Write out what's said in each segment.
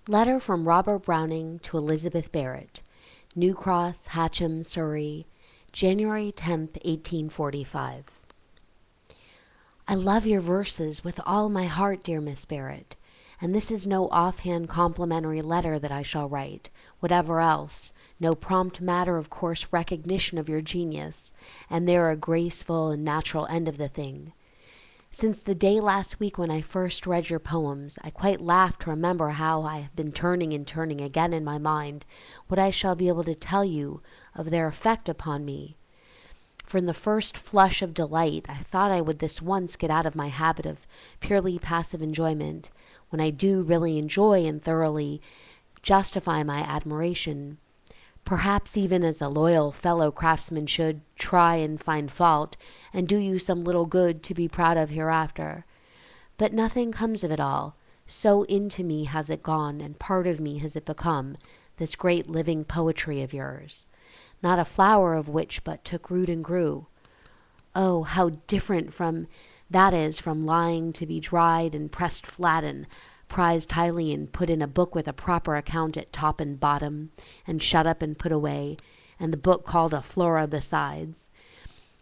Letter from Robert Browning to Elizabeth Barrett, New Cross, Hatcham, Surrey, January 10th, 1845. I love your verses with all my heart, dear Miss Barrett, and this is no offhand complimentary letter that I shall write, whatever else, no prompt matter of course recognition of your genius, and there a graceful and natural end of the thing. Since the day last week when I first read your poems, I quite laugh to remember how I have been turning and turning again in my mind what I shall be able to tell you of their effect upon me. For in the first flush of delight, I thought I would this once get out of my habit of purely passive enjoyment, when I do really enjoy and thoroughly justify my admiration. Perhaps even as a loyal fellow craftsman should, try and find fault, and do you some little good to be proud of hereafter. But nothing comes of it all. So into me has it gone, and part of me has it become, this great living poetry of yours. Not a flower of which but took root and grew. Oh, how different from that is from lying to be dried and pressed flat and prized highly and put in a book with a proper account at top and bottom, and shut up and put away, and the book called a flora besides.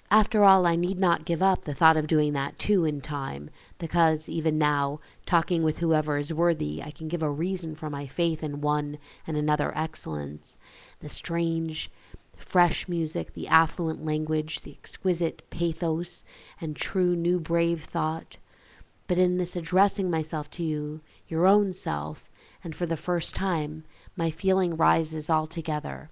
After all, I need not give up the thought of doing that too in time, because even now, talking with whoever is worthy, I can give a reason for my faith in one and another excellence, the strange, fresh music, the affluent language, the exquisite pathos, and true new brave thought. But in this addressing myself to you, your own self, and for the first time, my feeling rises altogether.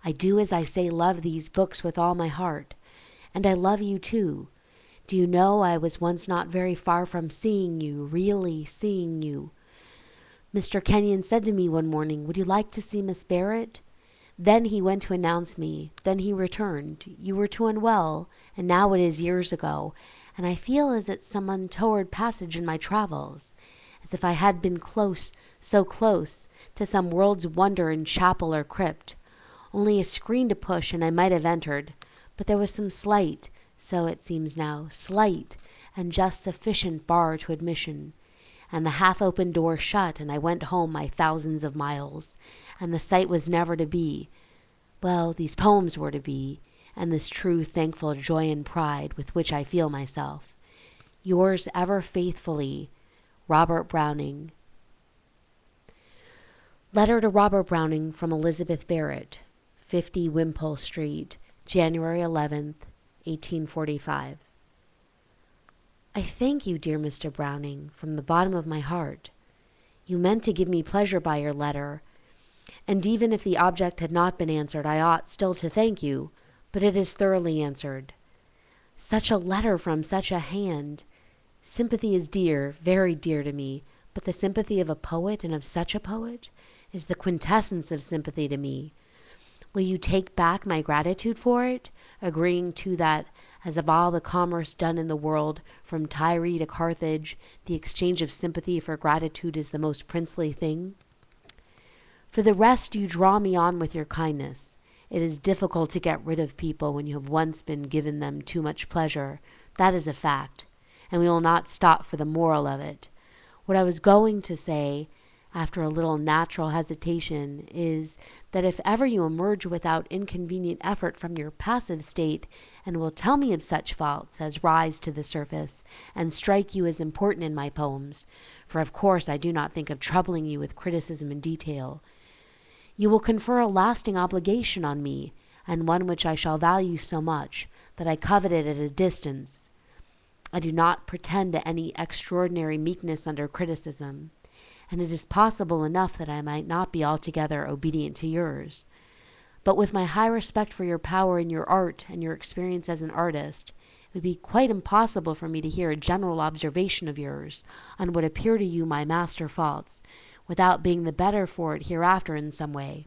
I do, as I say, love these books with all my heart, and I love you too. Do you know I was once not very far from seeing you, really seeing you. Mr. Kenyon said to me one morning, "Would you like to see Miss Barrett?" Then he went to announce me. Then he returned. You were too unwell, and now it is years ago, and I feel as at some untoward passage in my travels, as if I had been close, so close, to some world's wonder in chapel or crypt. Only a screen to push, and I might have entered, but there was some slight, so it seems now, slight and just sufficient bar to admission, and the half-open door shut, and I went home my thousands of miles, and the sight was never to be. Well, these poems were to be, and this true thankful joy and pride with which I feel myself. Yours ever faithfully, Robert Browning. Letter to Robert Browning from Elizabeth Barrett, 50 Wimpole Street, January 11th, 1845. I thank you, dear Mr. Browning, from the bottom of my heart. You meant to give me pleasure by your letter, and even if the object had not been answered, I ought still to thank you, but it is thoroughly answered. Such a letter from such a hand. Sympathy is dear, very dear to me, but the sympathy of a poet, and of such a poet, is the quintessence of sympathy to me. Will you take back my gratitude for it, agreeing to that, as of all the commerce done in the world, from Tyre to Carthage, the exchange of sympathy for gratitude is the most princely thing? For the rest, you draw me on with your kindness. It is difficult to get rid of people when you have once been given them too much pleasure. That is a fact, and we will not stop for the moral of it. What I was going to say, after a little natural hesitation, is that if ever you emerge without inconvenient effort from your passive state, and will tell me of such faults as rise to the surface, and strike you as important in my poems, for of course I do not think of troubling you with criticism in detail, you will confer a lasting obligation on me, and one which I shall value so much, that I covet it at a distance. I do not pretend to any extraordinary meekness under criticism, and it is possible enough that I might not be altogether obedient to yours. But with my high respect for your power in your art and your experience as an artist, it would be quite impossible for me to hear a general observation of yours on what appear to you my master faults, without being the better for it hereafter in some way.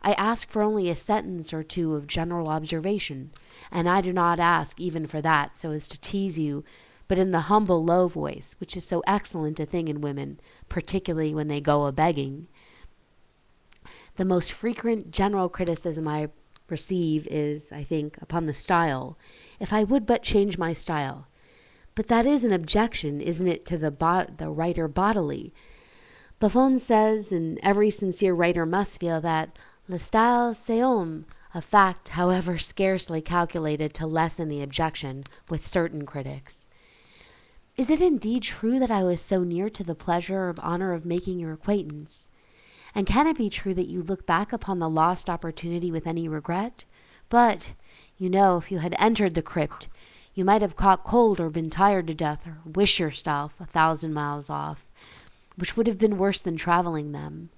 I ask for only a sentence or two of general observation, and I do not ask even for that so as to tease you, but in the humble low voice, which is so excellent a thing in women, particularly when they go a-begging. The most frequent general criticism I receive is, I think, upon the style, if I would but change my style. But that is an objection, isn't it, to the writer bodily? Buffon says, and every sincere writer must feel, that le style c'est homme, a fact, however, scarcely calculated to lessen the objection with certain critics. Is it indeed true that I was so near to the pleasure or honor of making your acquaintance? And can it be true that you look back upon the lost opportunity with any regret? But, you know, if you had entered the crypt, you might have caught cold or been tired to death, or wished yourself 1,000 miles off, which would have been worse than traveling them.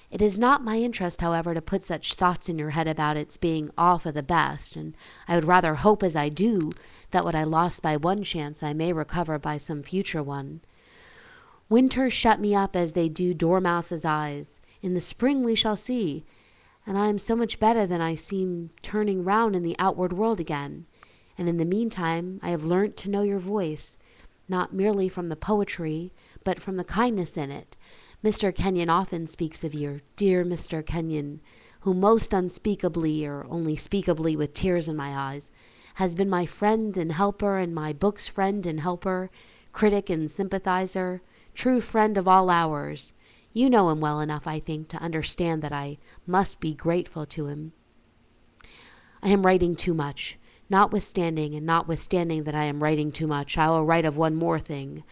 It is not my interest, however, to put such thoughts in your head about its being all for the best, and I would rather hope, as I do, that what I lost by one chance I may recover by some future one. Winters shut me up as they do dormouse's eyes. In the spring we shall see, and I am so much better than I seem turning round in the outward world again. And in the meantime I have learnt to know your voice, not merely from the poetry, but from the kindness in it. Mr. Kenyon often speaks of you, dear Mr. Kenyon, who most unspeakably, or only speakably with tears in my eyes, has been my friend and helper, and my book's friend and helper, critic and sympathizer, true friend of all hours. You know him well enough, I think, to understand that I must be grateful to him. I am writing too much. Notwithstanding that I am writing too much, I will write of one more thing.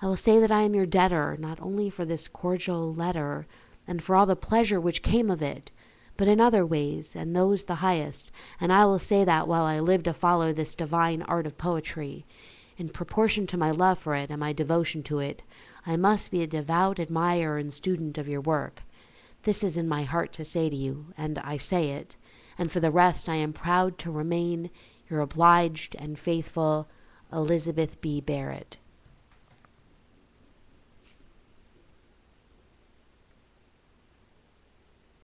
I will say that I am your debtor, not only for this cordial letter, and for all the pleasure which came of it, but in other ways, and those the highest, and I will say that while I live to follow this divine art of poetry, in proportion to my love for it and my devotion to it, I must be a devout admirer and student of your work. This is in my heart to say to you, and I say it, and for the rest I am proud to remain your obliged and faithful Elizabeth B. Barrett.